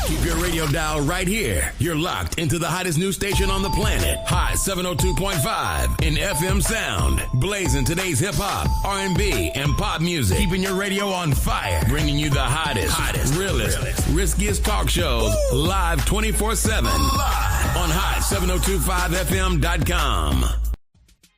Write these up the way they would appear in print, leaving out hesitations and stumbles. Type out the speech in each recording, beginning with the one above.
Keep your radio dial right here. You're locked into the hottest news station on the planet. Hot 702.5 in FM sound. Blazing today's hip-hop, R&B, and pop music. Keeping your radio on fire. Bringing you the hottest, realest, riskiest talk shows live 24/7. Live on hot7025fm.com.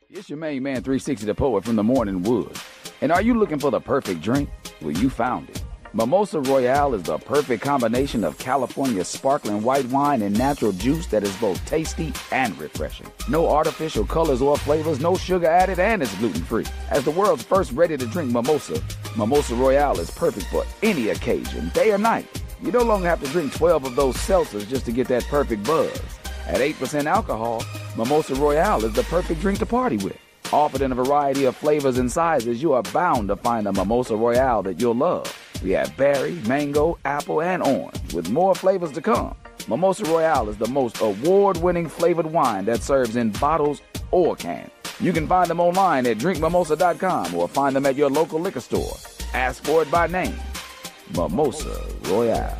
It's your main man, 360 the Poet from the Morning Wood. And are you looking for the perfect drink? Well, you found it. Mimosa Royale is the perfect combination of California sparkling white wine and natural juice that is both tasty and refreshing. No artificial colors or flavors, no sugar added, and it's gluten-free. As the world's first ready-to-drink mimosa, Mimosa Royale is perfect for any occasion, day or night. You no longer have to drink 12 of those seltzers just to get that perfect buzz. At 8% alcohol, Mimosa Royale is the perfect drink to party with. Offered in a variety of flavors and sizes, you are bound to find a Mimosa Royale that you'll love. We have berry, mango, apple, and orange, with more flavors to come. Mimosa Royale is the most award-winning flavored wine that serves in bottles or cans. You can find them online at drinkmimosa.com or find them at your local liquor store. Ask for it by name. Mimosa Royale.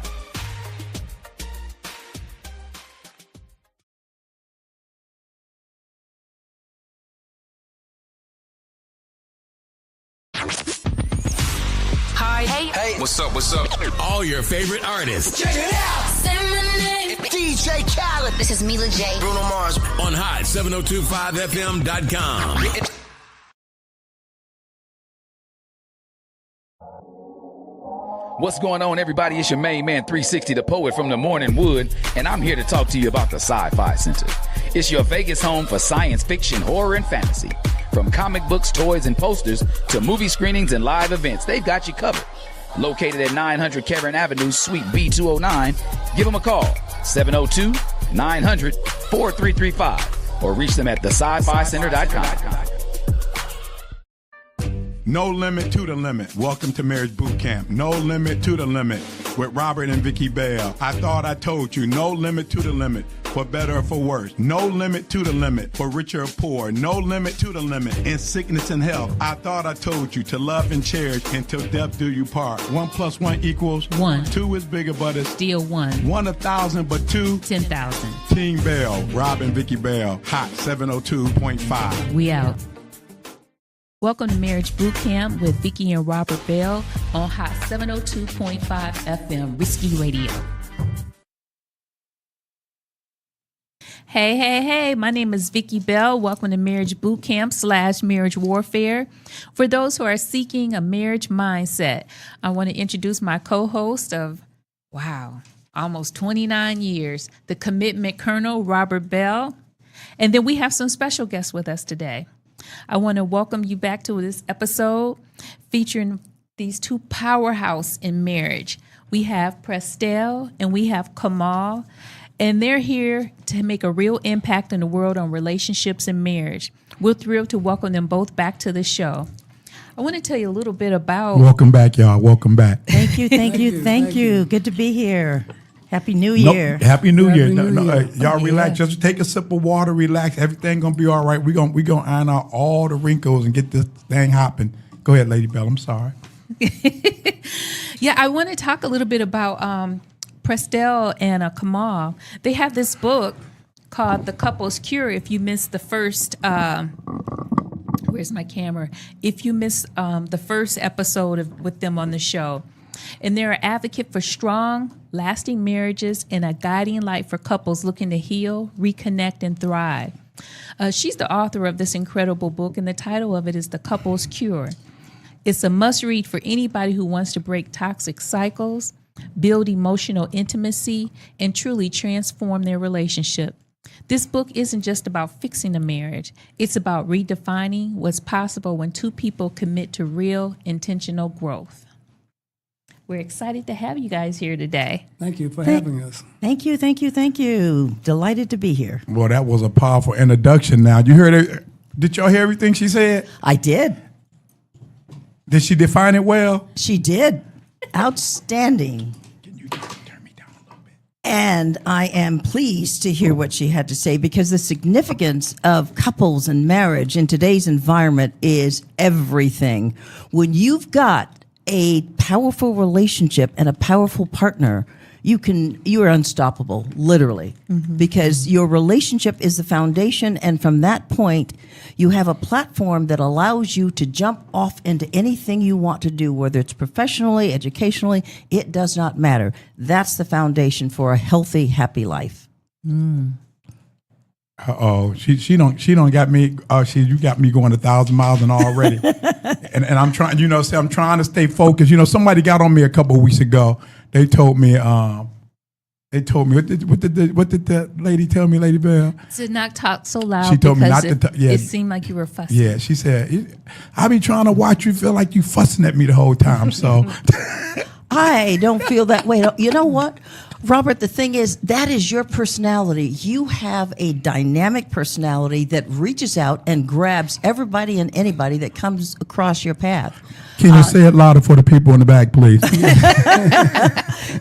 Hey, what's up? All your favorite artists. Check it out. Say my name. DJ Khaled. This is Mila J. Bruno Mars. On hot7025fm.com. What's going on, everybody? It's your main man, 360 the Poet from the Morning Wood, and I'm here to talk to you about the Sci-Fi Center. It's your Vegas home for science fiction, horror, and fantasy. From comic books, toys, and posters to movie screenings and live events, they've got you covered. Located at 900 Caron Avenue, Suite B209, give them a call, 702-900-4335, or reach them at thescificenter.com. No limit to the limit. Welcome to Marriage Bootcamp. No limit to the limit with Robert and Vicky Bell. I thought I told you. No limit to the limit. For better or for worse. No limit to the limit. For richer or poor. No limit to the limit. In sickness and health. I thought I told you. To love and cherish until death do you part. 1 + 1 = 1. 2 is bigger, but it's Still 1. 1 1,000, but 2 10,000. Team Bell. Rob and Vicky Bell. Hot 702.5. We out. Welcome to Marriage Bootcamp with Vicky and Robert Bell on Hot 702.5 FM, Risky Radio. Hey, my name is Vicky Bell. Welcome to Marriage Bootcamp / Marriage Warfare. For those who are seeking a marriage mindset, I want to introduce my co-host of, almost 29 years, the Commitment Colonel, Robert Bell. And then we have some special guests with us today. I want to welcome you back to this episode featuring these two powerhouses in marriage. We have Prestel and we have Kamal, and they're here to make a real impact in the world on relationships and marriage. We're thrilled to welcome them both back to the show. I want to tell you a little bit about... Welcome back, y'all. Welcome back. Thank you. Good to be here. Happy New Year. Happy New Year. Y'all relax. Just take a sip of water, relax. Everything going to be all right. We're gonna iron out all the wrinkles and get this thing hopping. Go ahead, Lady Bell. I'm sorry. Yeah, I want to talk a little bit about Prestel and Kamal. They have this book called The Couple's Cure. If you missed the first... where's my camera? If you missed the first episode with them on the show... And they're an advocate for strong, lasting marriages and a guiding light for couples looking to heal, reconnect, and thrive. She's the author of this incredible book, and the title of it is The Couple's Cure. It's a must-read for anybody who wants to break toxic cycles, build emotional intimacy, and truly transform their relationship. This book isn't just about fixing a marriage. It's about redefining what's possible when two people commit to real, intentional growth. We're excited to have you guys here today. Thank you for having us. Thank you. Delighted to be here. Well, that was a powerful introduction. Now, you heard it? Did y'all hear everything she said? I did. Did she define it well? She did. Outstanding. Can you just turn me down a little bit? And I am pleased to hear what she had to say, because the significance of couples and marriage in today's environment is everything. When you've got a powerful relationship and a powerful partner, you are unstoppable, literally, because your relationship is the foundation, and from that point, you have a platform that allows you to jump off into anything you want to do, whether it's professionally, educationally, it does not matter. That's the foundation for a healthy, happy life. She don't got me. You got me going 1,000 miles an hour already, and I'm trying. I'm trying to stay focused. Somebody got on me a couple of weeks ago. They told me. What did the lady tell me, Lady Bell? To not talk so loud. She told me not because to. Yeah, it seemed like you were fussing. Yeah, she said, "I be trying to watch you. Feel like you fussing at me the whole time." So I don't feel that way. You know what, Robert? The thing is, that is your personality. You have a dynamic personality that reaches out and grabs everybody and anybody that comes across your path. Can you say it louder for the people in the back, please?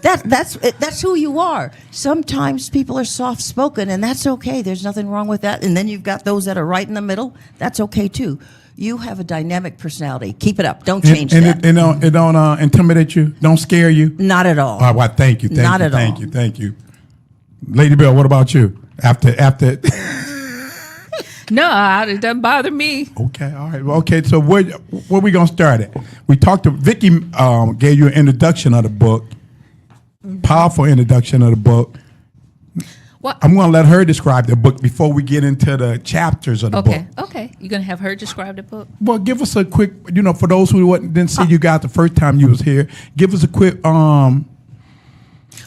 That's who you are. Sometimes people are soft-spoken, and that's okay. There's nothing wrong with that. And then you've got those that are right in the middle. That's okay, too. You have a dynamic personality. Keep it up. Don't change that. It don't intimidate you? Don't scare you? Not at all. Well, thank you. Thank you. Lady Bell, what about you? After No, it doesn't bother me. Okay, all right. Well, okay, so where we gonna start at? We talked to Vicky. Gave you an introduction of the book, powerful introduction of the book. What? I'm gonna let her describe the book before we get into the chapters of the book. Okay. You're gonna have her describe the book. Well, give us a quick. For those who didn't see you guys the first time you was here, give us a quick.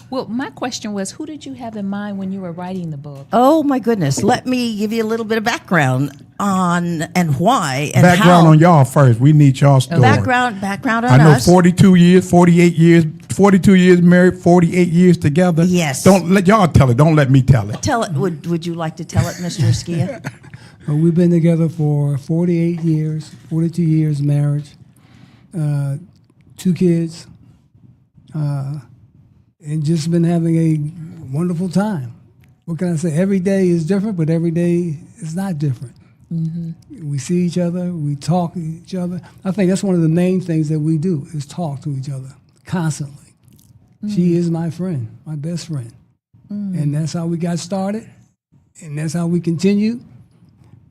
Well, my question was, who did you have in mind when you were writing the book? Oh, my goodness. Let me give you a little bit of background on and why and background how. on y'all first. We need y'all story. Background on I know us. 42 years, 48 years, 42 years married, 48 years together. Yes. Don't let y'all tell it. Don't let me tell it. Tell it. Would you like to tell it, Mr. Esquia? We've been together for 48 years, 42 years marriage, 2 kids, and just been having a wonderful time. What can I say? Every day is different, but every day is not different. We see each other, we talk to each other. I think that's one of the main things that we do is talk to each other constantly. She is my friend, my best friend. And that's how we got started, and that's how we continue.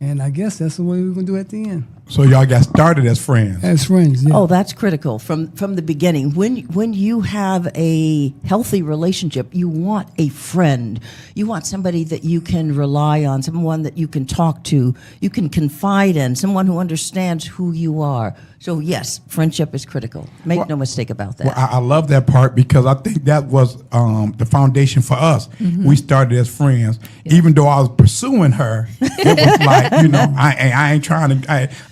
And I guess that's the way we're going to do at the end. So y'all got started as friends. As friends, yeah. Oh, that's critical from the beginning. When you have a healthy relationship, you want a friend. You want somebody that you can rely on, someone that you can talk to, you can confide in, someone who understands who you are. So yes, friendship is critical. Make no mistake about that. Well, I love that part because I think that was the foundation for us. We started as friends, even though I was pursuing her. It was like,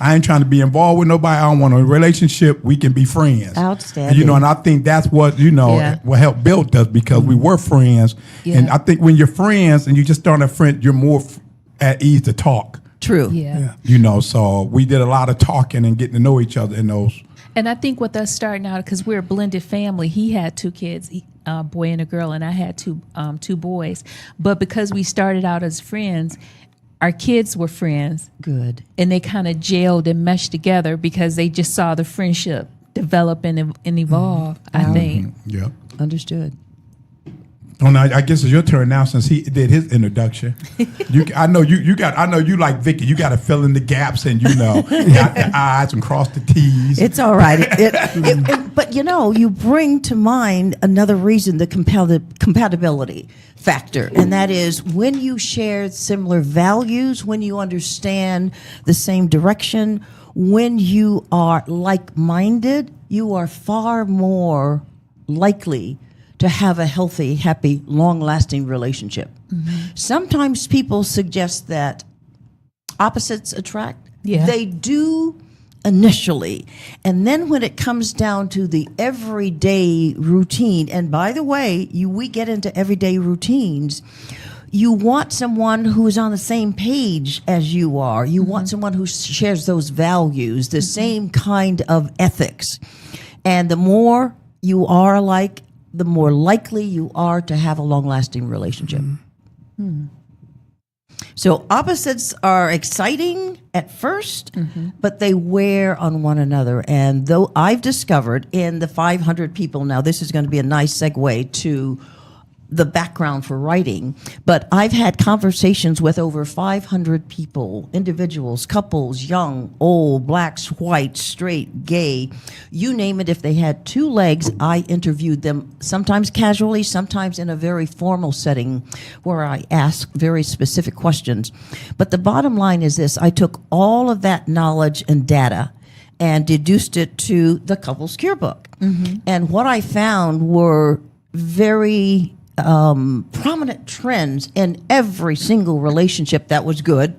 I ain't trying to be involved with nobody. I don't want a relationship. We can be friends. Outstanding. And I think that's what what helped build us because we were friends. Yeah. And I think when you're friends and you just start a friend, you're more at ease to talk. True. Yeah. So we did a lot of talking and getting to know each other in those. And I think with us starting out, because we're a blended family, he had 2 kids, a boy and a girl, and I had two boys. But because we started out as friends, our kids were friends. Good. And they kind of gelled and meshed together because they just saw the friendship develop and evolve, I think. Yeah. Understood. Oh, now I guess it's your turn now since he did his introduction. I know you like Vicky. You got to fill in the gaps and dot the I's and cross the T's. It's all right. But you bring to mind another reason, the compatibility factor, and that is when you share similar values, when you understand the same direction, when you are like-minded, you are far more likely to have a healthy, happy, long-lasting relationship. Sometimes people suggest that opposites attract. Yeah. They do initially. And then when it comes down to the everyday routine, and by the way, we get into everyday routines, you want someone who is on the same page as you are. You want someone who shares those values, the same kind of ethics. And the more you are alike, the more likely you are to have a long-lasting relationship. So opposites are exciting at first, but they wear on one another. And though I've discovered in the 500 people, now this is going to be a nice segue to the background for writing, but I've had conversations with over 500 people, individuals, couples, young, old, blacks, whites, straight, gay, you name it. If they had two legs, I interviewed them, sometimes casually, sometimes in a very formal setting where I ask very specific questions. But the bottom line is this: I took all of that knowledge and data and deduced it to the Couples Cure book. And what I found were very prominent trends in every single relationship that was good,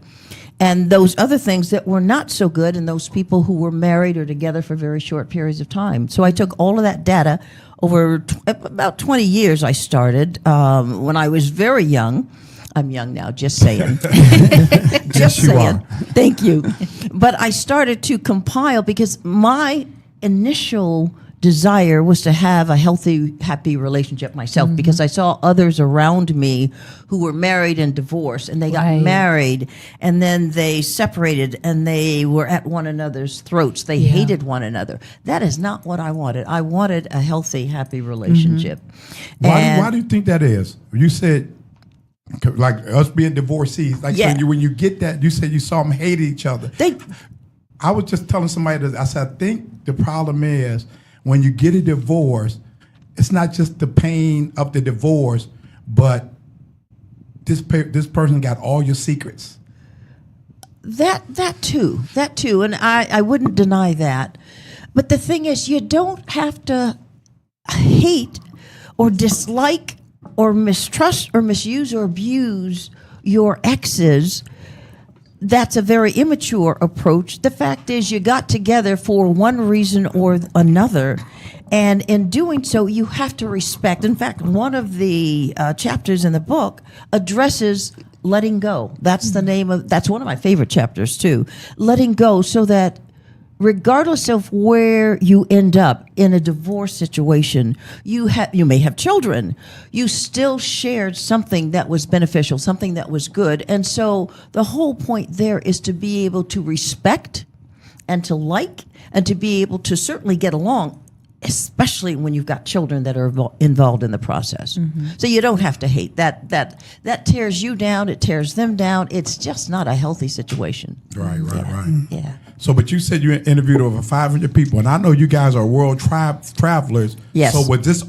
and those other things that were not so good in those people who were married or together for very short periods of time. So I took all of that data over about 20 years. I started when I was very young. I'm young now, just saying. Just Yes, you saying. are. Thank you. But I started to compile because my initial desire was to have a healthy, happy relationship myself, because I saw others around me who were married and divorced, and they got Right. married and then they separated and they were at one another's throats. They hated one another. That is not what I wanted. I wanted a healthy, happy relationship. Why do you think that is? You said, like us being divorcees, like Yeah. when you get that, you said you saw them hate each other. They, I was just telling somebody that I said, I think the problem is when you get a divorce, it's not just the pain of the divorce, but this person got all your secrets. that too, and I wouldn't deny that. But the thing is, you don't have to hate or dislike or mistrust or misuse or abuse your exes. That's a very immature approach. The fact is, you got together for one reason or another, and in doing so, you have to respect. In fact, one of the chapters in the book addresses letting go. That's the name of. That's one of my favorite chapters too. Letting go, so that regardless of where you end up in a divorce situation, you may have children, you still shared something that was beneficial, something that was good. And so the whole point there is to be able to respect and to like and to be able to certainly get along, especially when you've got children that are involved in the process. So you don't have to hate. That tears you down, it tears them down. It's just not a healthy situation. Right. Yeah. So, but you said you interviewed over 500 people, and I know you guys are world travelers. Yes. So, was this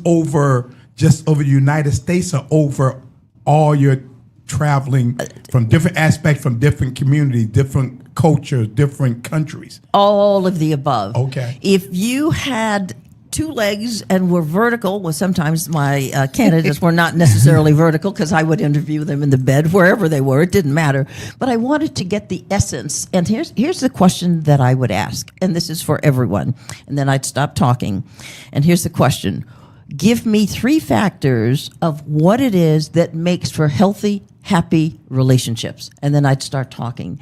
just over the United States, or over all your traveling from different aspects, from different communities, different cultures, different countries? All of the above. Okay. If you had two legs and were vertical, well, sometimes my candidates were not necessarily vertical because I would interview them in the bed, wherever they were. It didn't matter. But I wanted to get the essence. And here's the question that I would ask, and this is for everyone. And then I'd stop talking. And here's the question. Give me 3 factors of what it is that makes for healthy, happy relationships. And then I'd start talking,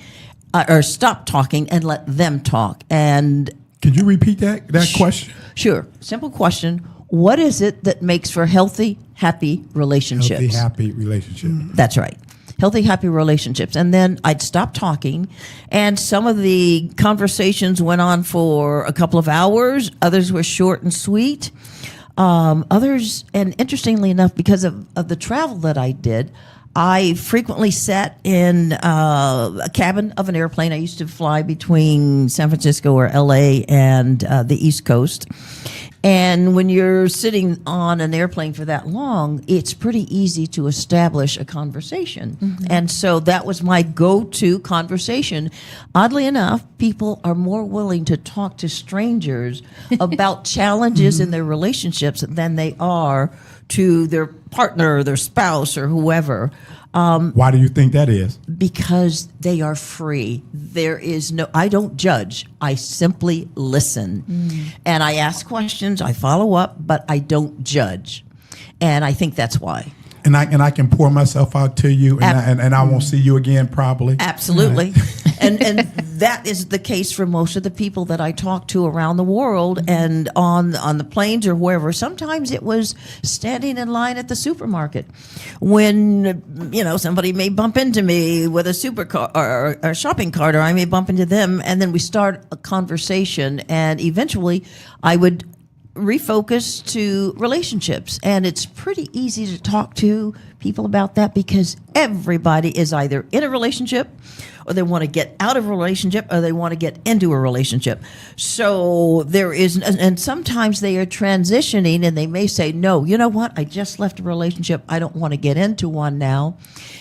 or stop talking and let them talk. And Could you repeat that question? Sure. Simple question. What is it that makes for healthy, happy relationships? Healthy, happy relationship. That's right. Healthy, happy relationships. And then I'd stop talking, and some of the conversations went on for a couple of hours. Others were short and sweet. Others, and interestingly enough, because of the travel that I did, I frequently sat in a cabin of an airplane. I used to fly between San Francisco or LA and the East Coast. And when you're sitting on an airplane for that long, it's pretty easy to establish a conversation. And so that was my go-to conversation. Oddly enough, people are more willing to talk to strangers about challenges in their relationships than they are to their partner or their spouse or whoever. Why do you think that is? Because they are free. There is I don't judge. I simply listen. And I ask questions, I follow up, but I don't judge. And I think that's why. And I can pour myself out to you, and I won't see you again probably. Absolutely. And that is the case for most of the people that I talk to around the world and on the planes or wherever. Sometimes it was standing in line at the supermarket when, somebody may bump into me with a supercar or a shopping cart, or I may bump into them, and then we start a conversation, and eventually I would refocus to relationships. And it's pretty easy to talk to people about that because everybody is either in a relationship or they want to get out of a relationship or they want to get into a relationship. So there is, and sometimes they are transitioning and they may say, no, you know what? I just left a relationship. I don't want to get into one now.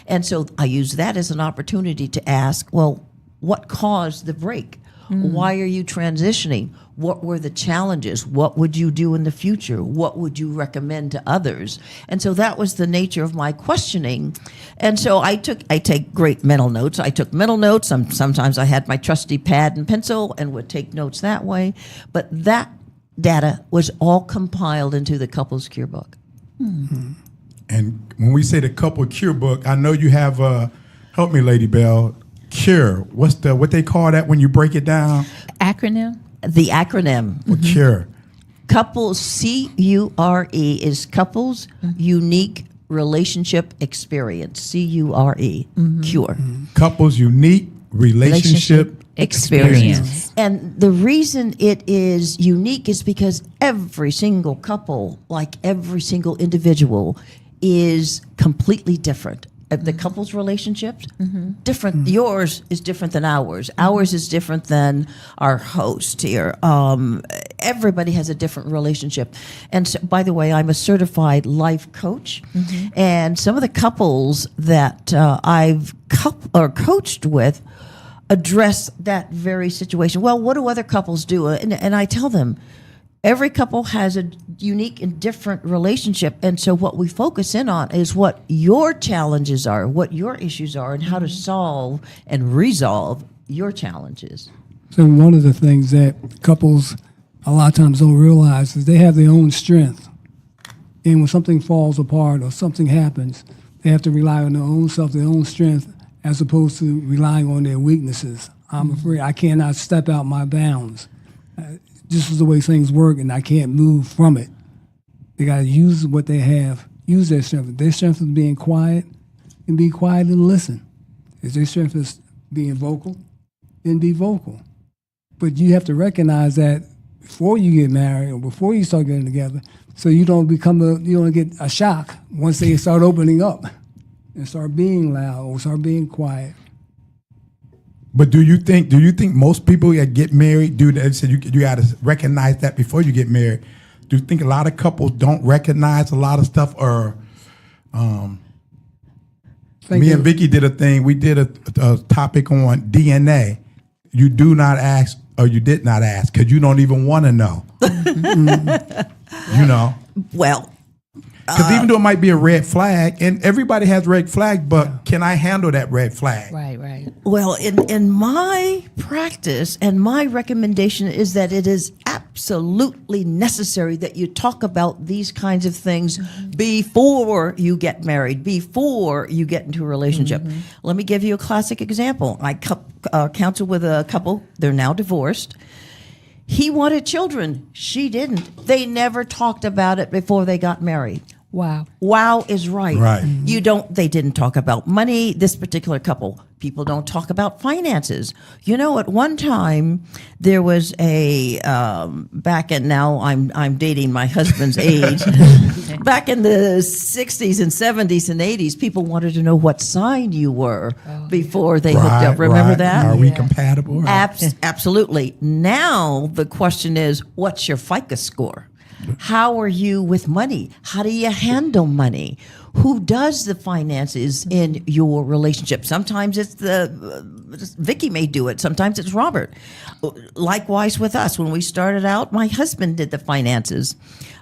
And so I use that as an opportunity to ask, well, what caused the break? Why are you transitioning? What were the challenges? What would you do in the future? What would you recommend to others? And so that was the nature of my questioning. And so I take great mental notes. I took mental notes. Sometimes I had my trusty pad and pencil and would take notes that way. But that data was all compiled into the Couples Cure book. And when we say the Couple Cure book, I know you have, help me, Lady Bell, Cure. What they call that when you break it down? Acronym? The acronym. Cure. Couples, CURE, is Couples Unique Relationship Experience. CURE, Cure. Couples Unique Relationship Experience. And the reason it is unique is because every single couple, like every single individual, is completely different. The couples relationships, different. Yours is different than ours. Ours is different than our host here. Everybody has a different relationship. And so, by the way, I'm a certified life coach. And some of the couples that I've coached with address that very situation. Well, what do other couples do? And I tell them, every couple has a unique and different relationship. And so what we focus in on is what your challenges are, what your issues are, and how to solve and resolve your challenges. So one of the things that couples a lot of times don't realize is they have their own strength. And when something falls apart or something happens, they have to rely on their own self, their own strength, as opposed to relying on their weaknesses. I'm afraid I cannot step out my bounds. This is the way things work, and I can't move from it. They got to use what they have, use their strength. If their strength is being quiet, and be quiet and listen. If their strength is being vocal, then be vocal. But you have to recognize that before you get married or before you start getting together, so you don't get a shock once they start opening up and start being loud or start being quiet. But do you think most people that get married do that? So you got to recognize that before you get married. Do you think a lot of couples don't recognize a lot of stuff? Or me and Vicky did a thing. We did a topic on DNA. You do not ask, or you did not ask, because you don't even want to know. You know. Well, because even though it might be a red flag, and everybody has red flag, but can I handle that red flag? Right. well, in my practice and my recommendation is that it is absolutely necessary that you talk about these kinds of things before you get married, before you get into a relationship. Let me give you a classic example. I counseled with a couple. They're now divorced. He wanted children. She didn't. They never talked about it before they got married. Wow is right. Right. They didn't talk about money. This particular couple, people don't talk about finances. You know, at one time there was back in, now I'm dating my husband's age. Back in the 60s and 70s and 80s, people wanted to know what sign you were before they hooked up. Remember that? Are we compatible? Absolutely. Now the question is, what's your FICO score? How are you with money? How do you handle money? Who does the finances in your relationship? Sometimes it's Vicky may do it. Sometimes it's Robert. Likewise with us. When we started out, my husband did the finances.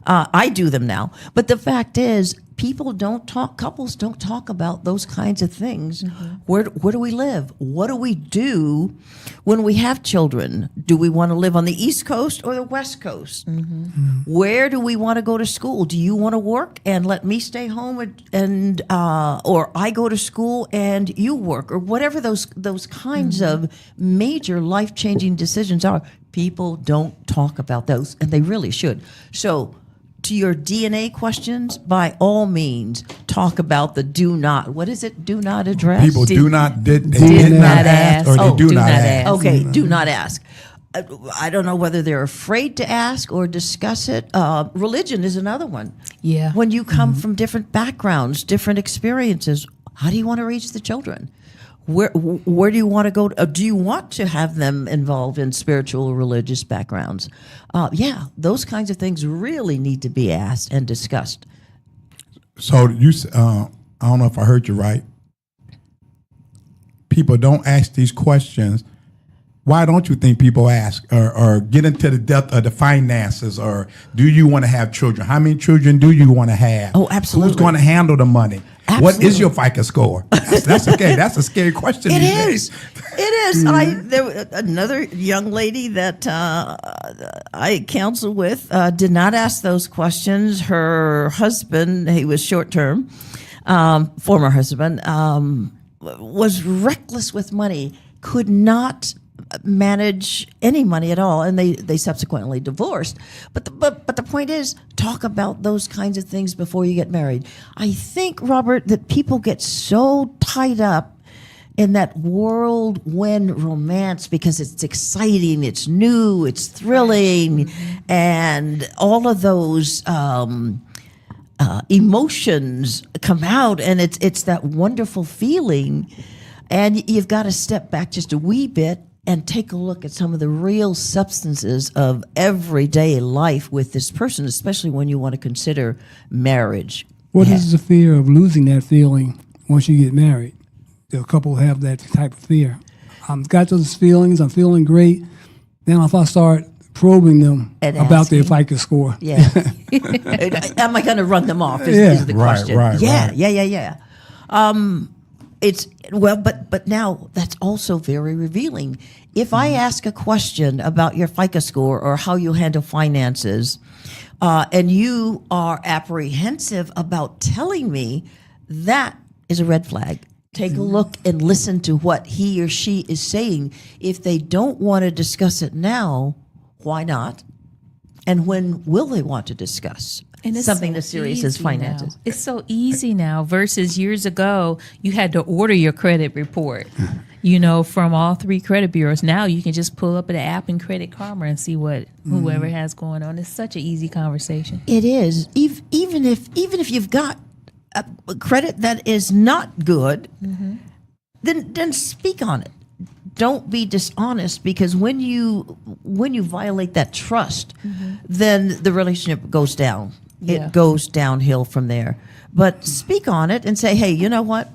I do them now. But the fact is, couples don't talk about those kinds of things. Where do we live? What do we do when we have children? Do we want to live on the East Coast or the West Coast? Where do we want to go to school? Do you want to work and let me stay home and or I go to school and you work, or whatever those kinds of major life-changing decisions are? People don't talk about those, and they really should. So, to your DNA questions, by all means, talk about the do not. What is it? Do not address. People did not ask, or they do not ask. Okay, do not ask. I don't know whether they're afraid to ask or discuss it. Religion is another one. Yeah. When you come from different backgrounds, different experiences, how do you want to reach the children? Where do you want to go? Do you want to have them involved in spiritual or religious backgrounds? Those kinds of things really need to be asked and discussed. So I don't know if I heard you right. People don't ask these questions. Why don't you think people ask or get into the depth of the finances, or do you want to have children? How many children do you want to have? Oh, absolutely. Who's going to handle the money? Absolutely. What is your FICO score? That's okay. That's a scary question. It these is. days. It is. There was another young lady that I counseled with did not ask those questions. Her husband, he was short term, former husband, was reckless with money, could not manage any money at all, and they subsequently divorced. But the point is, talk about those kinds of things before you get married. I think, Robert, that people get so tied up in that whirlwind romance because it's exciting, it's new, it's thrilling, and all of those emotions come out, and it's that wonderful feeling. And you've got to step back just a wee bit and take a look at some of the real substances of everyday life with this person, especially when you want to consider marriage. What is the fear of losing that feeling once you get married? The couple have that type of fear. I've got those feelings, I'm feeling great. Then if I start probing them And about their asking. FICO score. Yeah. Am I going to run them off is the Right, question. right, yeah, right. yeah. But now that's also very revealing. If I ask a question about your FICO score or how you handle finances, and you are apprehensive about telling me, that is a red flag. Take a look and listen to what he or she is saying. If they don't want to discuss it now, why not? And when will they want to discuss something as serious as finances? Now. It's so easy now versus years ago, you had to order your credit report, from all 3 credit bureaus. Now you can just pull up an app in Credit Karma and see what whoever has going on. It's such an easy conversation. It is. Even if you've got a credit that is not good, then speak on it. Don't be dishonest, because when you violate that trust, then the relationship goes down. Yeah. It goes downhill from there. But speak on it and say, hey, you know what?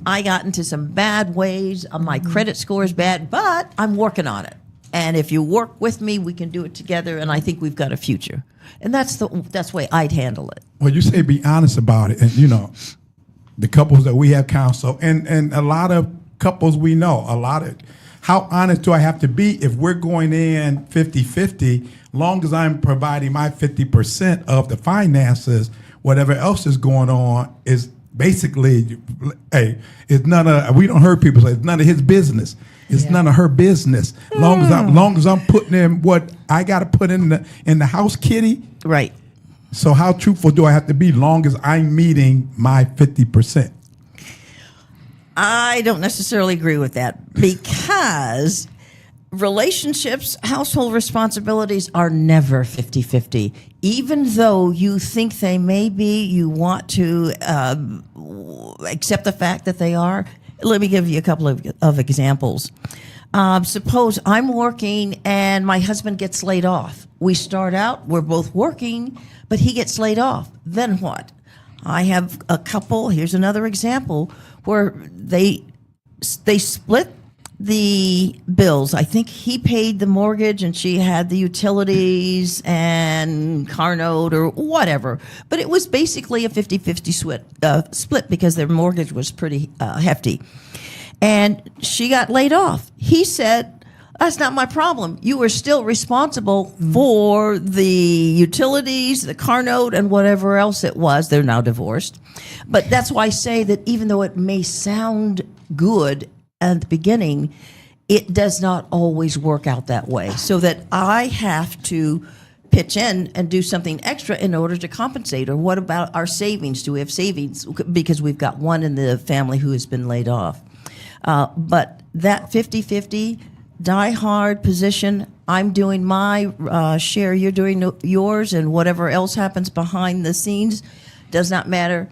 I got into some bad ways. My credit score is bad, but I'm working on it. And if you work with me, we can do it together, and I think we've got a future. And that's the way I'd handle it. Well, you say be honest about it. And, the couples that we have counsel, and a lot of couples we know, how honest do I have to be if we're going in 50-50, long as I'm providing my 50% of the finances, whatever else is going on is basically, it's none of, we don't hear people say it's none of his business. It's none of her business. Long as I'm putting in what I got to put in the house kitty. Right. So how truthful do I have to be long as I'm meeting my 50%? I don't necessarily agree with that, because relationships, household responsibilities are never 50-50. Even though you think they may be, you want to accept the fact that they are. Let me give you a couple of examples. Suppose I'm working and my husband gets laid off. We start out, we're both working, but he gets laid off. Then what? I have a couple, here's another example, where they split the bills. I think he paid the mortgage and she had the utilities and car note or whatever. But it was basically a 50-50 split because their mortgage was pretty hefty. And she got laid off. He said, that's not my problem. You are still responsible for the utilities, the car note, and whatever else it was. They're now divorced. But that's why I say that even though it may sound good at the beginning, it does not always work out that way. So that I have to pitch in and do something extra in order to compensate. Or what about our savings? Do we have savings? Because we've got one in the family who has been laid off. But that 50-50 die-hard position, I'm doing my share, you're doing yours, and whatever else happens behind the scenes does not matter.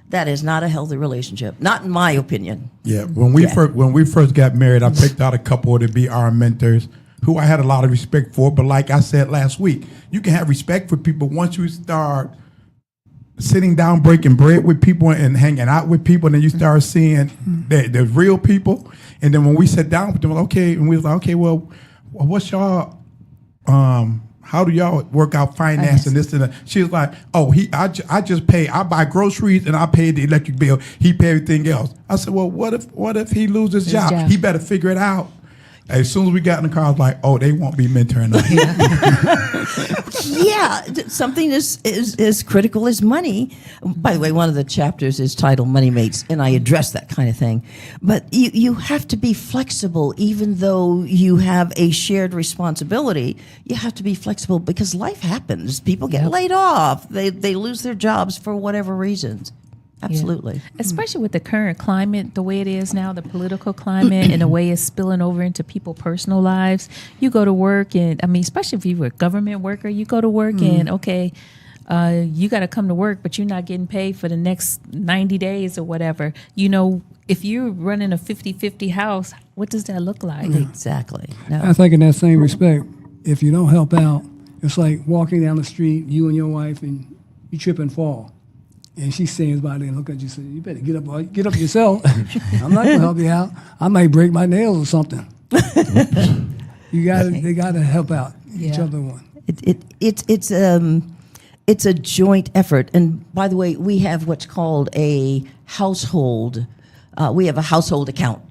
That is not a healthy relationship, not in my opinion. Yeah, when we first got married, I picked out a couple to be our mentors, who I had a lot of respect for. But like I said last week, you can have respect for people once you start sitting down, breaking bread with people and hanging out with people, and then you start seeing the real people. And then when we sat down with them, okay, and we was like, okay, well, what's y'all, how do y'all work out finance and this and that? She was like, oh, I just pay, I buy groceries and I pay the electric bill. He pay everything else. I said, well, what if he loses his job? He better figure it out. As soon as we got in the car, I was like, oh, they won't be mentoring us. Yeah, something as critical as money. By the way, one of the chapters is titled Money Mates, and I address that kind of thing. But you have to be flexible, even though you have a shared responsibility. You have to be flexible because life happens. People get laid off. They lose their jobs for whatever reasons. Absolutely. Yeah. Especially with the current climate, the way it is now, the political climate, and the way it's spilling over into people's personal lives. You go to work, and I mean, especially if you were a government worker, you go to work and, okay, you got to come to work, but you're not getting paid for the next 90 days or whatever. You know, if you're running a 50-50 house, what does that look like? Exactly. No. I think in that same respect, if you don't help out, it's like walking down the street, you and your wife, and you trip and fall. And she stands by there and look at you and says, you better get up yourself. I'm not going to help you out. I might break my nails or something. They gotta help out each other one. It's a joint effort. And by the way, we have what's called a household. We have a household account.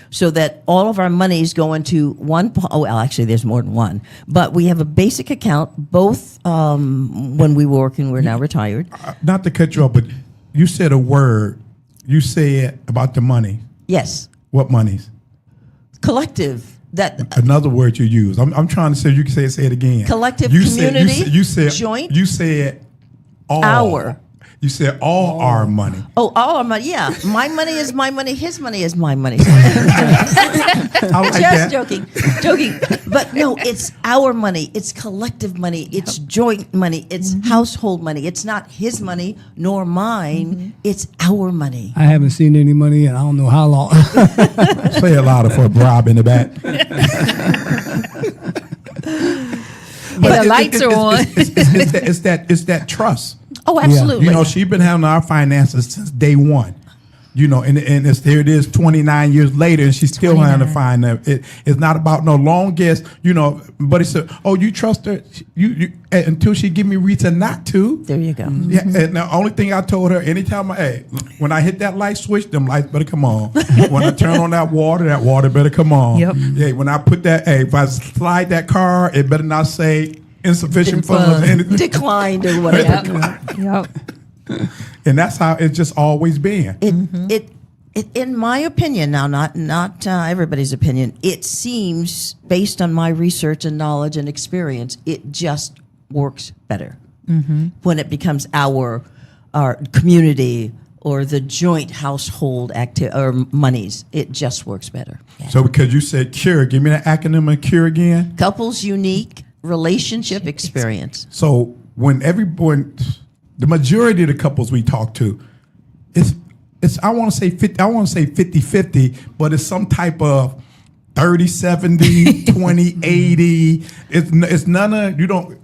So that all of our monies go into one. Well, actually, there's more than one. But we have a basic account. Both when we were working, we're now retired. Not to cut you off, but you said a word. You said about the money. Yes. What monies? Collective. Another word you use. I'm trying to say. You can say it again. Collective you community. You said joint. You said all. Our. You said all our money. Oh, all our money. Yeah, my money is my money. His money is my money. I like that. Just joking. But no, it's our money. It's collective money. It's joint money. It's household money. It's not his money nor mine. It's our money. I haven't seen any money in I don't know how long. Say it louder for Rob in the back. But the lights are on. It's that trust. Oh, absolutely. You know, she's been handling our finances since day one. You know, and here it is 29 years later, and she's still handling finance. It's not about no long guess, you know, but it's you trust her you until she give me reason not to. There you go. Yeah, and the only thing I told her, anytime when I hit that light switch, them lights better come on. When I turn on that water better come on. Yep. Yeah, when I put that, if I slide that car, it better not say insufficient funds or anything. Declined or whatever. Yep. And that's how it's just always been. It in my opinion now, not everybody's opinion, it seems, based on my research and knowledge and experience, it just works better when it becomes our community or the joint household or monies. It just works better. Yeah. So because you said CURE, give me that acronym of CURE again. Couples Unique Relationship Experience. So when the majority of the couples we talk to, it's I want to say 50-50, but it's some type of 30-70, 20-80. It's none of, you don't,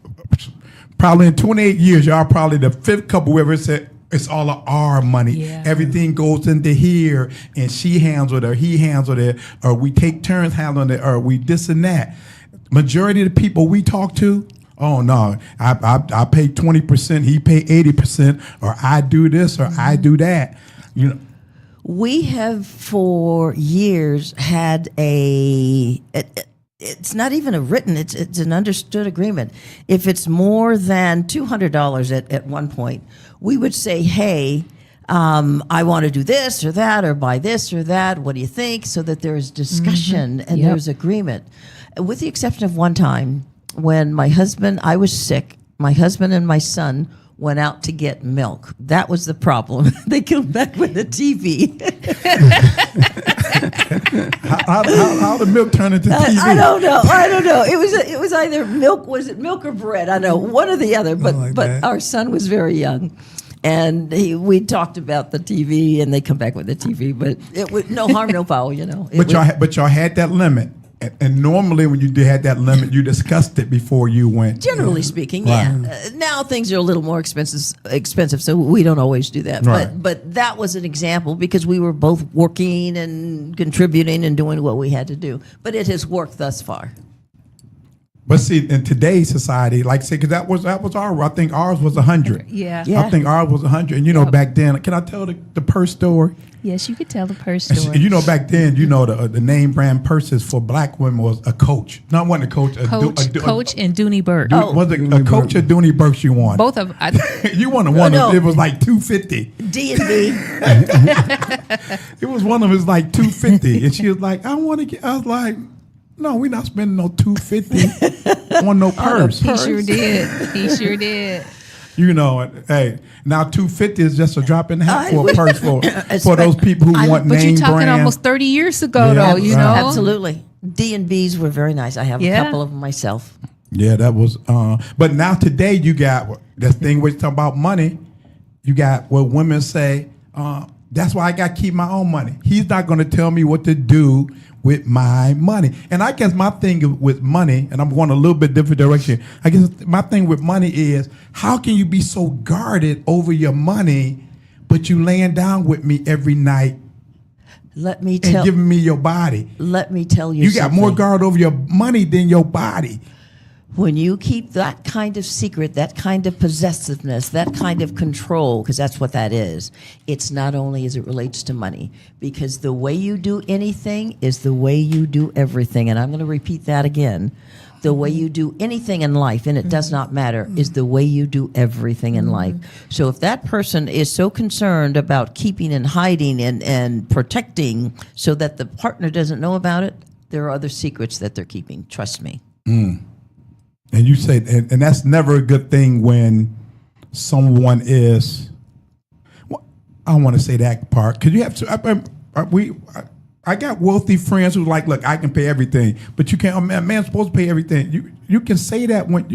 probably in 28 years, y'all probably the fifth couple whoever said it's all of our money. Yeah. Everything goes into here, and she handles it or he handles it, or we take turns handling it, or we this and that. Majority of the people we talk to, oh no, I pay 20%, he pay 80%, or I do this or I do that. You know, we have for years had it's not even a written, it's an understood agreement. If it's more than $200 at one point, we would say, hey, I want to do this or that or buy this or that. What do you think? So that there is discussion and there's agreement. With the exception of one time when I was sick, my husband and my son went out to get milk. That was the problem. They came back with a TV. How the milk turn into TV? I don't know. It was either milk. Was it milk or bread? I know one or the other. But our son was very young, and we talked about the TV, and they come back with the TV. But it was no harm, no foul. But y'all had that limit. And normally, when you had that limit, you discussed it before you went. Generally speaking, right. yeah. Now things are a little more expensive, so we don't always do that. Right. But that was an example because we were both working and contributing and doing what we had to do. But it has worked thus far. But see, in today's society, like say, because that was I think ours was 100. Yeah. I think ours was 100. And back then, can I tell the purse story? Yes, you could tell the purse story. Back then, the name brand purses for black women was a Coach. Not one a Coach. Coach and Dooney Burke. Was it a Coach or Dooney Burke you won? Both of them. You won one. No. It was like $250. D&B. It was one of them. It was like $250, and she was like, "I want to get." I was like, "No, we're not spending no $250 on no purse." He sure did. Hey, now $250 is just a drop in the hat for a purse for those people who want name brand. But you're talking brands. almost 30 years ago, though. You know, absolutely. D&B's were very nice. I have a couple of them myself. Yeah, that was. But now today you got the thing we're talking about money. You got what women say. That's why I got to keep my own money. He's not going to tell me what to do with my money. And I guess my thing with money, and I'm going a little bit different direction. I guess my thing with money is, how can you be so guarded over your money, but you laying down with me every night and giving me your body? Let me tell you You got more guard over your money than your body. When you keep that kind of secret, that kind of possessiveness, that kind of control, because that's what that is, it's not only as it relates to money, because the way you do anything is the way you do everything. And I'm going to repeat that again. The way you do anything in life, and it does not matter, is the way you do everything in life. So if that person is so concerned about keeping and hiding and protecting so that the partner doesn't know about it, there are other secrets that they're keeping. Trust me. And you say, and that's never a good thing when someone is. Well, I don't want to say that part because you have to. I got wealthy friends who like, look, I can pay everything, but you can't. A man's supposed to pay everything. You can say that when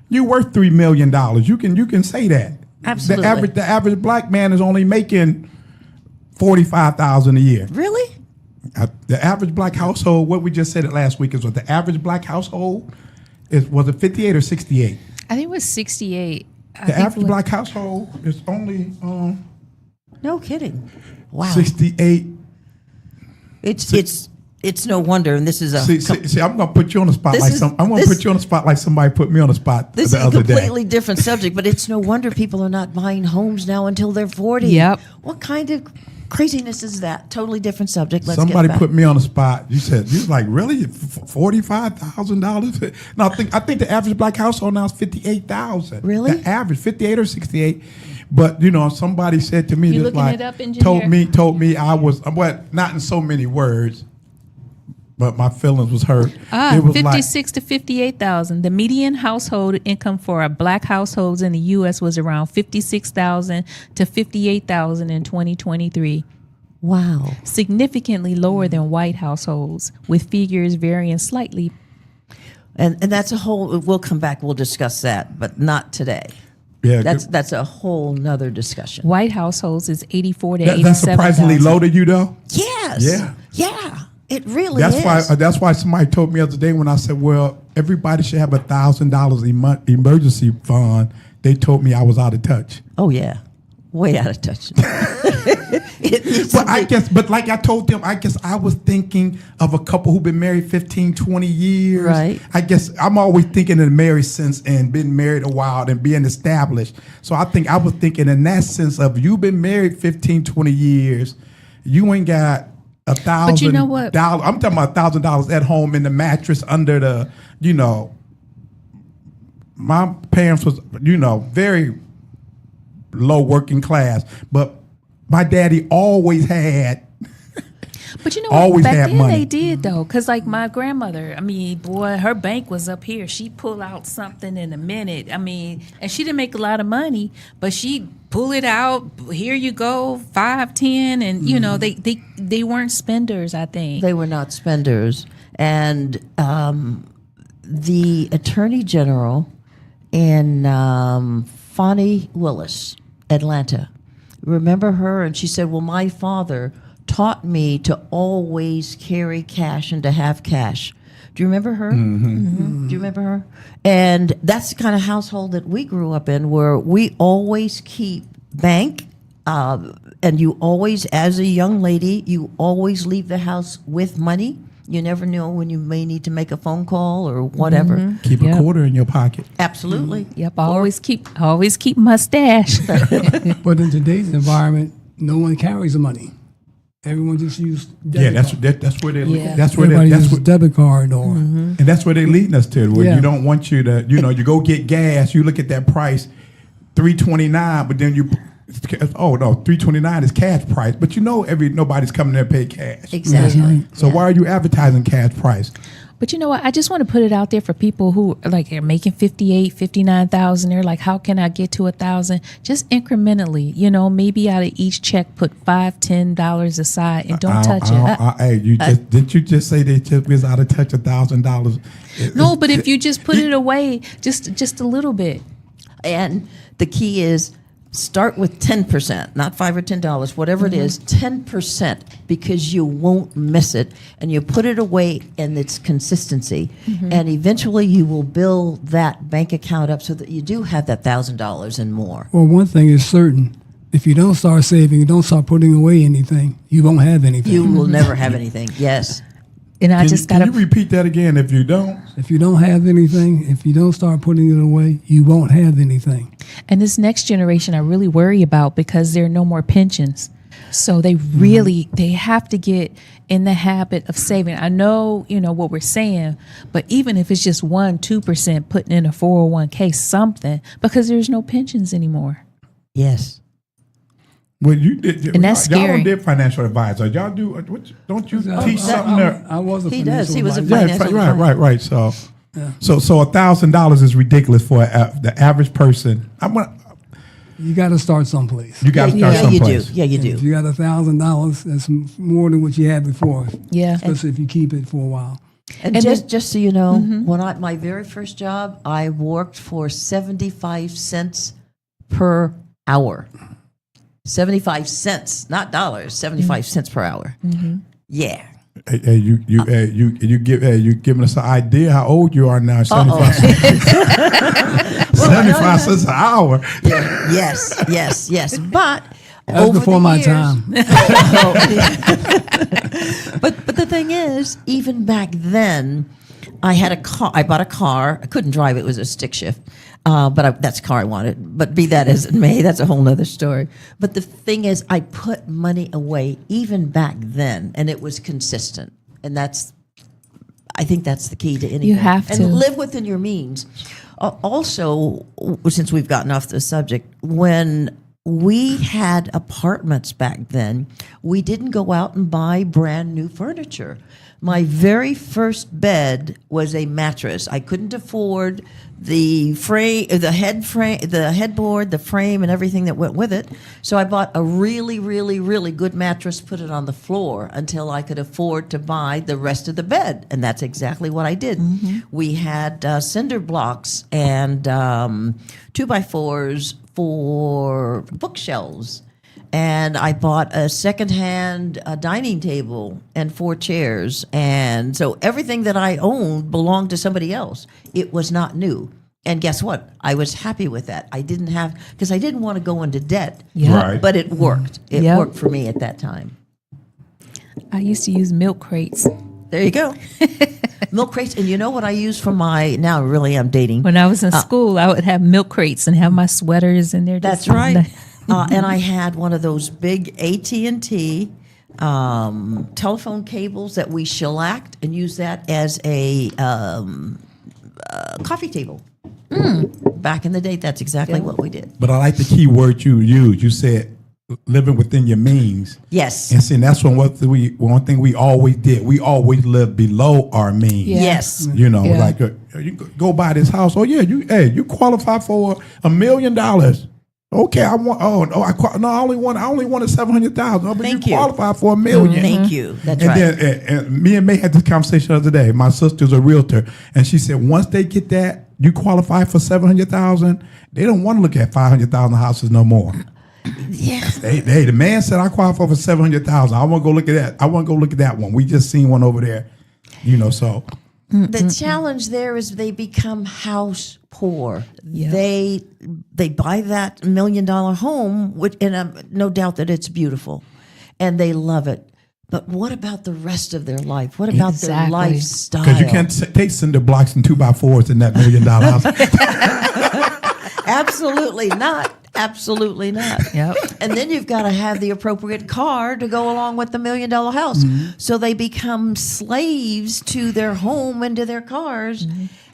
you're worth $3 million. You can say that. Absolutely. The average black man is only making $45,000 a year. Really? The average black household. What we just said it last week is what the average black household. Was it 58 or 68? I think it was 68. The average black household is only no kidding. Wow. 68. It's no wonder, and this is a. See, I'm gonna put you on the spot put you on the spot like somebody put me on the spot the other day. This is a completely different subject, but it's no wonder people are not buying homes now until they're 40. Yep. What kind of craziness is that? Totally different subject. Let's Somebody get back. put me on the spot. You was like, really? $45,000? No, I think the average black household now is $58,000. Really? The average 58 or 68. But somebody said to me, You just looking like it up, engineer? told me I was not in so many words, but my feelings was hurt. It was 56 to 58,000. The median household income for black households in the U.S. was around 56,000 to 58,000 in 2023. Wow. Significantly lower than white households, with figures varying slightly. And that's a whole. We'll come back. We'll discuss that, but not today. Yeah, that's a whole nother discussion. White households is 84 to 87,000. That's surprisingly low to you, though. Yes. Yeah. It really is. is. That's why somebody told me the other day when I said, well, everybody should have $1,000 emergency fund. They told me I was out of touch. Oh, yeah. Way out of touch. But like I told them, I guess I was thinking of a couple who've been married 15, 20 years. Right. I guess I'm always thinking in the married sense and been married a while and being established. So I think I was thinking in that sense of you've been married 15, 20 years, you ain't got $1,000. But you know what? I'm talking about $1,000 at home in the mattress under the, my parents was, very low working class, but my daddy always had But you know Always what? Back had then money. they did though, because like my grandmother, I mean, boy, her bank was up here. She'd pull out something in a minute. I mean, and she didn't make a lot of money, but she'd pull it out. Here you go, 5, 10, and you know they weren't spenders. I think They were not spenders. And the Attorney General in Fonnie Willis, Atlanta, remember her? And she said, well, my father taught me to always carry cash and to have cash. Do you remember her? Do you remember her? And that's the kind of household that we grew up in, where we always keep bank, and you always, as a young lady, you always leave the house with money. You never know when you may need to make a phone call or whatever. Keep a quarter in your pocket. Absolutely. Yep, I always keep my stash. But in today's environment, no one carries the money. Everyone just uses Yeah, debit card. that's where they Yeah. that's where Everybody they, that's uses what, debit card or and that's where they leading us to. Where Yeah. you don't want you to, you go get gas, you look at that price, $3.29, but then oh no, $3.29 is cash price, but nobody's coming there to pay cash. Exactly. So why are you advertising cash price? But you know what? I just want to put it out there for people who like are making 58, 59,000. They're like, how can I get to 1,000? Just incrementally, maybe out of each check, put $5, $10 aside and don't touch it. Hey, didn't you just say they just was out of touch $1,000? No, but if you just put it away, just a little bit. And the key is start with 10%, not $5 or $10, whatever it is, 10%, because you won't miss it. And you put it away, and it's consistency. And eventually you will build that bank account up so that you do have that $1,000 and more. Well, one thing is certain. If you don't start saving, you don't start putting away anything, you won't have anything. You will never have anything. Yes. And I just got Can you repeat that again? If you don't, If you don't have anything, if you don't start putting it away, you won't have anything. And this next generation I really worry about because there are no more pensions. So they really they have to get in the habit of saving. I know, what we're saying, but even if it's just 1-2% putting in a 401k, something, because there's no pensions anymore. Yes. well, you did. And that's y'all scary. don't did financial advisor. Y'all do. Don't you teach something there? I was a He does. financial He was a advisor. financial Right. So, $1,000 is ridiculous for the average person. You got to start someplace. You got to Yeah, start you do. someplace. Yeah, you If do. you got $1,000, that's more than what you had before. Yeah. Especially if you keep it for a while. And, And just so you know, when my very first job, I worked for 75 cents per hour. 75 cents, not dollars. 75 cents per hour. Yeah. Hey, you giving us an idea how old you are now? 75 cents. 75 cents an hour. Yeah. Yes. But That's over before the my years- time. But the thing is, even back then, I had a car. I bought a car. I couldn't drive it; it was a stick shift. That's the car I wanted. But be that as it may, that's a whole nother story. But the thing is, I put money away even back then, and it was consistent. And I think that's the key to anything. You have to. And live within your means. Also, since we've gotten off the subject, when we had apartments back then, we didn't go out and buy brand new furniture. My very first bed was a mattress. I couldn't afford the frame, the headboard, the frame, and everything that went with it. So I bought a really, really, really good mattress, put it on the floor until I could afford to buy the rest of the bed, and that's exactly what I did. We had cinder blocks and 2x4s for bookshelves. And I bought a secondhand dining table and 4 chairs. And so everything that I owned belonged to somebody else. It was not new. And guess what? I was happy with that. Because I didn't want to go into debt. Yeah. Right. But it worked. It Yep. worked for me at that time. I used to use milk crates. There you go. Milk crates. And you know what I use for now really I'm dating. When I was in school, I would have milk crates and have my sweaters in there. That's right. And I had one of those big AT&T telephone cables that we shellacked and used that as a coffee table. Back in the day, that's exactly what we did. But I like the key word you used. You said living within your means. Yes. And see, that's one thing we always did. We always lived below our means. Yeah. Yes. You know, like you go buy this house. Oh yeah, you qualify for $1 million. Okay, I only wanted 700,000. Oh, but Thank you you. qualify for $1 million. Thank you. That's And right. then and me and May had this conversation the other day. My sister's a realtor, and she said once they get that, you qualify for 700,000. They don't want to look at 500,000 houses no more. Yeah. The man said I qualify for 700,000. I want to go look at that. I want to go look at that one. We just seen one over there, you know. So The challenge there is they become house poor. Yeah. They buy that $1 million home, and no doubt that it's beautiful, and they love it. But what about the rest of their life? What about their Exactly. lifestyle? because you can't take cinder blocks and 2x4s in that $1 million house. Absolutely not. Absolutely not. Yep. And then you've got to have the appropriate car to go along with the $1 million house. So they become slaves to their home and to their cars.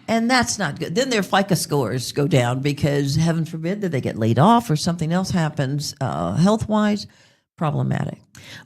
And that's not good. Then their FICO scores go down because, heaven forbid, that they get laid off or something else happens health-wise. Problematic.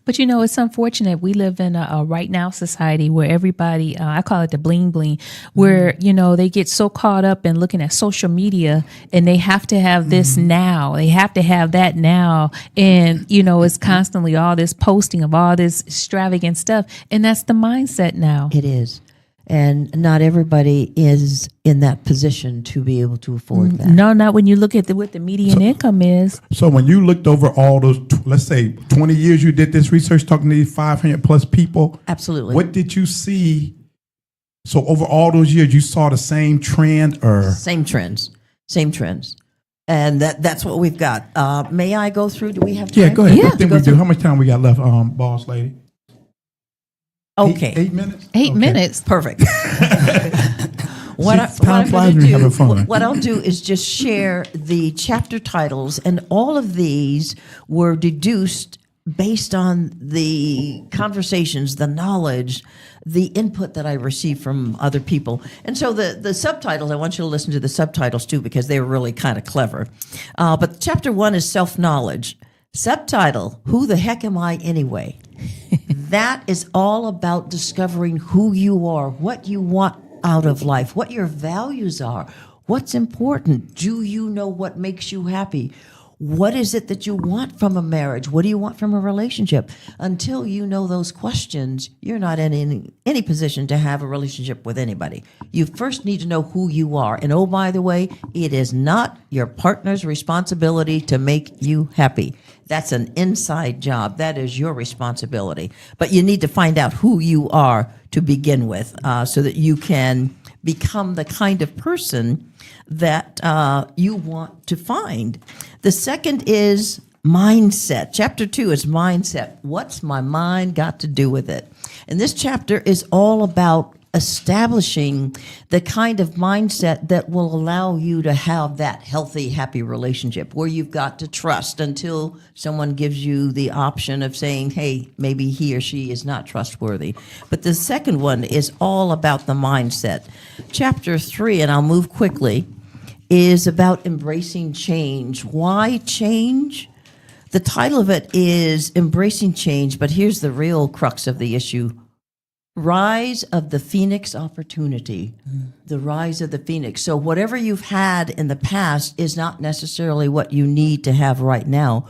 But you know, it's unfortunate. We live in a right now society where everybody, I call it the bling bling, where, you know, they get so caught up in looking at social media and they have to have this now. They have to have that now. And, you know, it's constantly all this posting of all this extravagant stuff. And that's the mindset now. It is. And not everybody is in that position to be able to afford that. No, not when you look at what the median income is. So when you looked over all those, let's say 20 years you did this research talking to these 500 plus people. Absolutely. What did you see? So over all those years, you saw the same trend or? Same trends. And that's what we've got. May I go through? Do we have time? Yeah, go ahead. Yeah. I think we do. How much time we got left, boss lady? Okay. 8 minutes? 8 Okay. minutes. Perfect. Time flies when you're having fun. What I'll do is just share the chapter titles, and all of these were deduced based on the conversations, the knowledge, the input that I received from other people. And so the subtitles, I want you to listen to the subtitles too, because they're really kind of clever. But chapter 1 is self-knowledge. Subtitle, Who the Heck Am I Anyway? That is all about discovering who you are, what you want out of life, what your values are, what's important. Do you know what makes you happy? What is it that you want from a marriage? What do you want from a relationship? Until you know those questions, you're not in any position to have a relationship with anybody. You first need to know who you are. And oh, by the way, it is not your partner's responsibility to make you happy. That's an inside job. That is your responsibility. But you need to find out who you are to begin with, so that you can become the kind of person that you want to find. The second is mindset. Chapter 2 is mindset. What's my mind got to do with it? And this chapter is all about establishing the kind of mindset that will allow you to have that healthy, happy relationship where you've got to trust until someone gives you the option of saying, hey, maybe he or she is not trustworthy. But the second one is all about the mindset. Chapter 3, and I'll move quickly, is about embracing change. Why change? The title of it is Embracing Change, but here's the real crux of the issue. Rise of the Phoenix Opportunity. The rise of the Phoenix. So whatever you've had in the past is not necessarily what you need to have right now.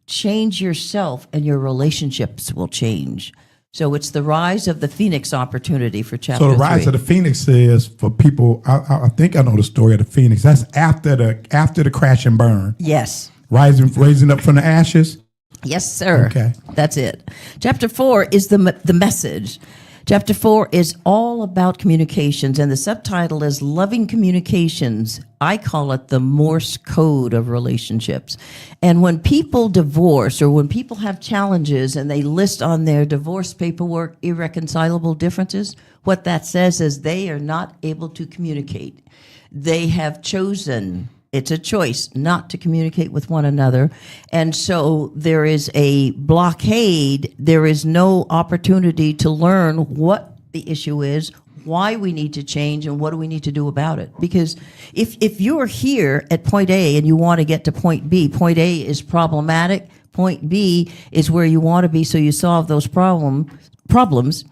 Change yourself and your relationships will change. So it's the rise of the Phoenix Opportunity for chapter 3. So the rise of the Phoenix is for people. I think I know the story of the Phoenix. That's after the crash and burn. Yes. Raising up from the ashes. Yes, sir. Okay. That's it. Chapter 4 is the message. Chapter 4 is all about communications, and the subtitle is Loving Communications. I call it the Morse code of relationships. And when people divorce or when people have challenges and they list on their divorce paperwork irreconcilable differences, what that says is they are not able to communicate. They have chosen, it's a choice, not to communicate with one another. And so there is a blockade. There is no opportunity to learn what the issue is, why we need to change and what do we need to do about it. Because if you're here at point A and you want to get to point B, point A is problematic, point B is where you want to be, so you solve those problems.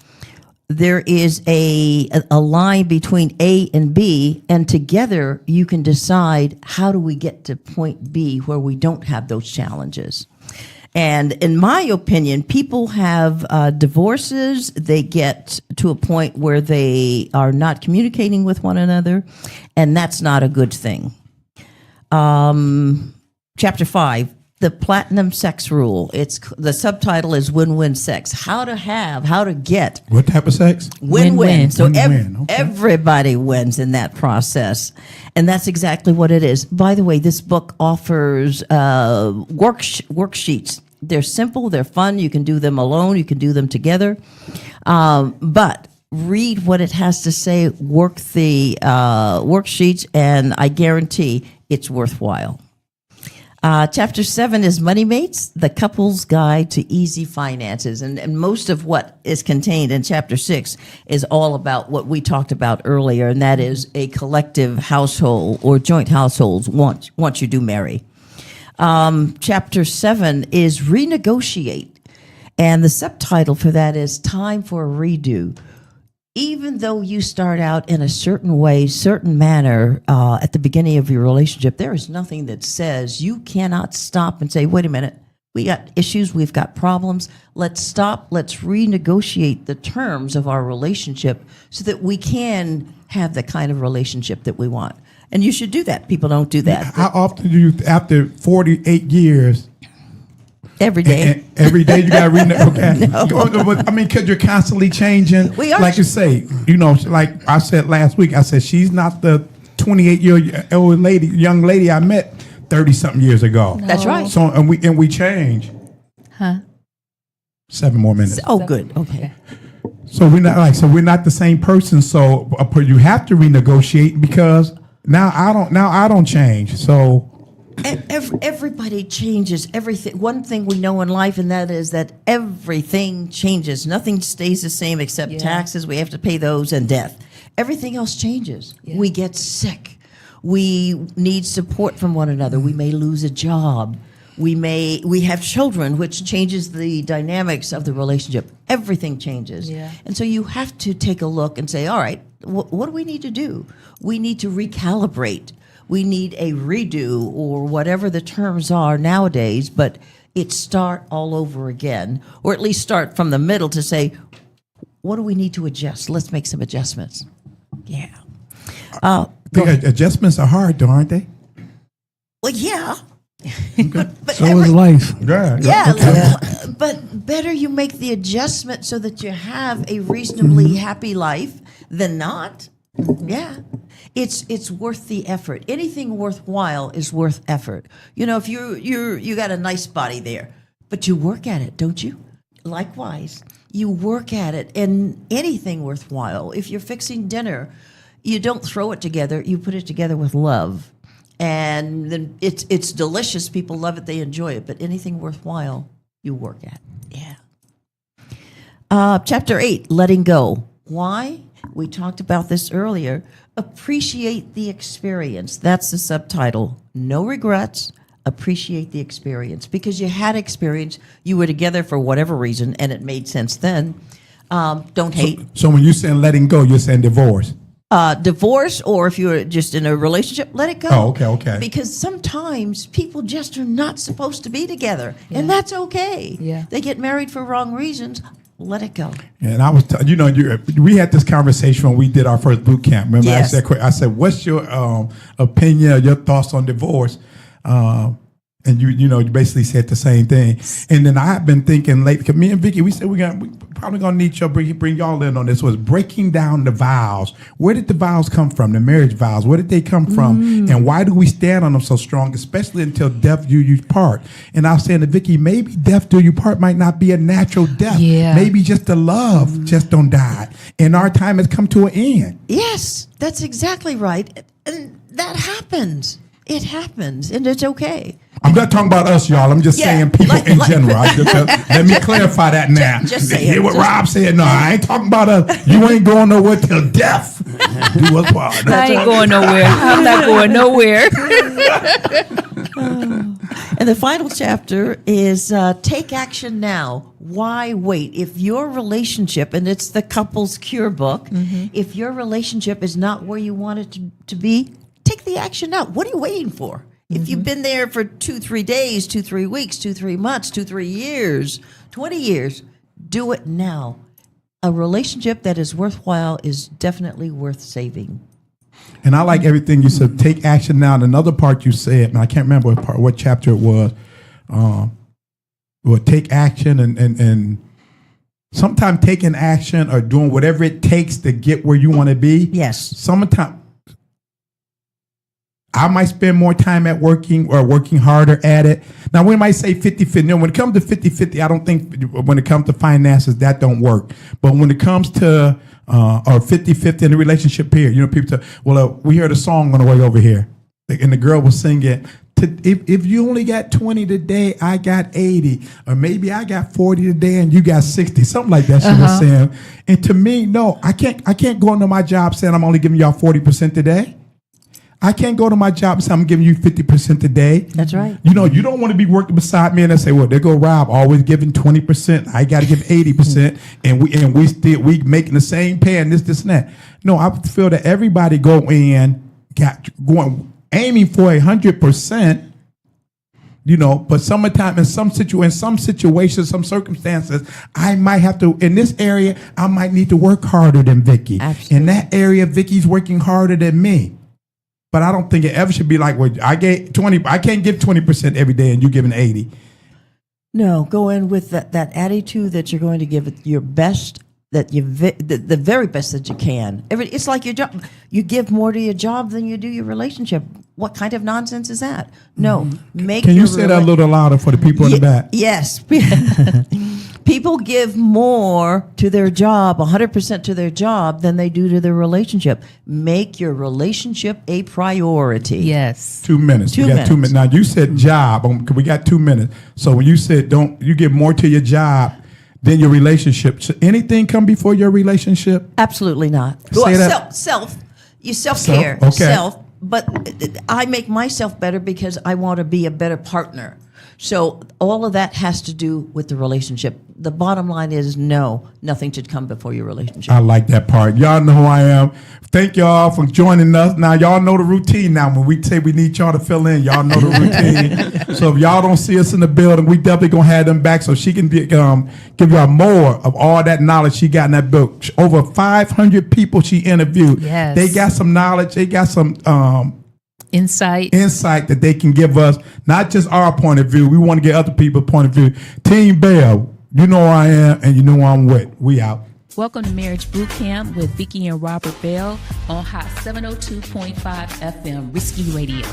There is a line between A and B, and together you can decide how do we get to point B where we don't have those challenges. And in my opinion, people have divorces. They get to a point where they are not communicating with one another, and that's not a good thing. Chapter 5. The Platinum Sex Rule. The subtitle is Win-Win Sex. How to get. What type of sex? Win-win. So Win-win, okay. Everybody wins in that process. And that's exactly what it is. By the way, this book offers worksheets. They're simple, they're fun. You can do them alone, you can do them together. But read what it has to say, work the worksheets, and I guarantee it's worthwhile. Chapter 7 is Money Mates, the Couple's Guide to Easy Finances. And most of what is contained in Chapter 6 is all about what we talked about earlier, and that is a collective household or joint households once you do marry. Chapter 7 is Renegotiate, and the subtitle for that is Time for a Redo. Even though you start out in a certain way, certain manner at the beginning of your relationship, there is nothing that says you cannot stop and say, wait a minute, we got issues, we've got problems. Let's stop, let's renegotiate the terms of our relationship so that we can have the kind of relationship that we want. And you should do that. People don't do that. How often do you, after 48 years, every day. Every day you got to read it. Okay. No. I mean, because you're constantly changing. We are. Like you say, like I said last week, I said she's not the 28-year-old young lady I met 30-something years ago. No. That's right. So and we change. Huh? 7 more minutes. Oh, good. Okay. So we're not the same person. So you have to renegotiate because now I don't change. So. Everybody changes everything. One thing we know in life, and that is that everything changes. Nothing stays the same except taxes. We have to pay those, and death. Everything else changes. Yeah. We get sick. We need support from one another. We may lose a job. We have children, which changes the dynamics of the relationship. Everything changes. Yeah. And so you have to take a look and say, all right, what do we need to do? We need to recalibrate. We need a redo, or whatever the terms are nowadays, but it's start all over again, or at least start from the middle to say, what do we need to adjust? Let's make some adjustments. Yeah. Adjustments are hard, though, aren't they? Well, yeah. but so is life. Yeah. Okay. But better you make the adjustment so that you have a reasonably happy life than not. Yeah. It's worth the effort. Anything worthwhile is worth effort. If you got a nice body there, but you work at it, don't you? Likewise, you work at it, and anything worthwhile. If you're fixing dinner, you don't throw it together. You put it together with love, and then it's delicious. People love it. They enjoy it. But anything worthwhile, you work at. Yeah. Chapter 8, Letting Go. Why? We talked about this earlier. Appreciate the experience. That's the subtitle. No regrets. Appreciate the experience. Because you had experience. You were together for whatever reason, and it made sense then. Don't hate. So when you're saying letting go, you're saying divorce. Divorce, or if you're just in a relationship, let it go. Oh, okay. Because sometimes people just are not supposed to be together, and that's okay. Yeah. They get married for wrong reasons. Let it go. And I was, we had this conversation when we did our first boot camp. Remember, yes. I said, "What's your opinion or your thoughts on divorce?" And you basically said the same thing. And then I have been thinking lately, because me and Vicki, we said we probably gonna need you bring y'all in on this. Was breaking down the vows. Where did the vows come from? The marriage vows. Where did they come from? And why do we stand on them so strong? Especially until death do you part. And I was saying to Vicki, maybe death do you part might not be a natural death. Yeah. Maybe just the love just don't die, and our time has come to an end. Yes, that's exactly right, and that happens. It happens, and it's okay. I'm not talking about us, y'all. I'm just saying people in general. Let me clarify that now. Just say hear it. what Rob said. No, I ain't talking about us. You ain't going nowhere till death. Do us part. I ain't going nowhere. I'm not going nowhere. And the final chapter is Take Action Now. Why wait? If your relationship, and it's the Couples Cure book, if your relationship is not where you want it to be, take the action now. What are you waiting for? If you've been there for 2-3 days, 2-3 weeks, 2-3 months, 2-3 years, 20 years, do it now. A relationship that is worthwhile is definitely worth saving. And I like everything you said. Take action now. And another part you said, and I can't remember what chapter it was. Take action and sometimes taking action or doing whatever it takes to get where you want to be. Yes. Sometimes I might spend more time at working harder at it. Now, we might say 50-50. No, when it comes to 50-50, I don't think when it comes to finances, that don't work. But when it comes to or 50-50 in the relationship period, people say, well, we heard a song on the way over here. And the girl was singing, if you only got 20 today, I got 80. Or maybe I got 40 today and you got 60. Something like that she was saying. And to me, no, I can't go into my job saying I'm only giving y'all 40% today. I can't go to my job and say I'm giving you 50% today. That's right. You don't want to be working beside me and I say, well, there go Rob, always giving 20%. I got to give 80%, and we making the same pay and this and that. No, I feel that everybody aiming for 100%. But sometimes in some situations, some circumstances, I might have to, in this area, I might need to work harder than Vicky. Absolutely. In that area, Vicky's working harder than me. But I don't think it ever should be like, well, I gave 20. I can't give 20% every day, and you giving 80. No, go in with that attitude that you're going to give it your best, the very best that you can. It's like your job. You give more to your job than you do your relationship. What kind of nonsense is that? No, make. Can you say that a little louder for the people in the back? Yes. People give more to their job, 100% to their job, than they do to their relationship. Make your relationship a priority. Yes. 2 minutes. We got 2 minutes. Now, you said job. We got 2 minutes. So when you said you give more to your job than your relationship, should anything come before your relationship? Absolutely not. Say that. You self-care. Okay. But I make myself better because I want to be a better partner. So all of that has to do with the relationship. The bottom line is no, nothing should come before your relationship. I like that part. Y'all know who I am. Thank y'all for joining us. Now, y'all know the routine now. When we say we need y'all to fill in, y'all know the routine. So if y'all don't see us in the building, we definitely going to have them back so she can give y'all more of all that knowledge she got in that book. Over 500 people she interviewed. Yes. They got some knowledge. They got some insight that they can give us, not just our point of view. We want to get other people's point of view. Team Bell, you know who I am and you know who I'm with. We out. Welcome to Marriage Bootcamp with Vicki and Robert Bell on Hot 702.5 FM Risky Radio.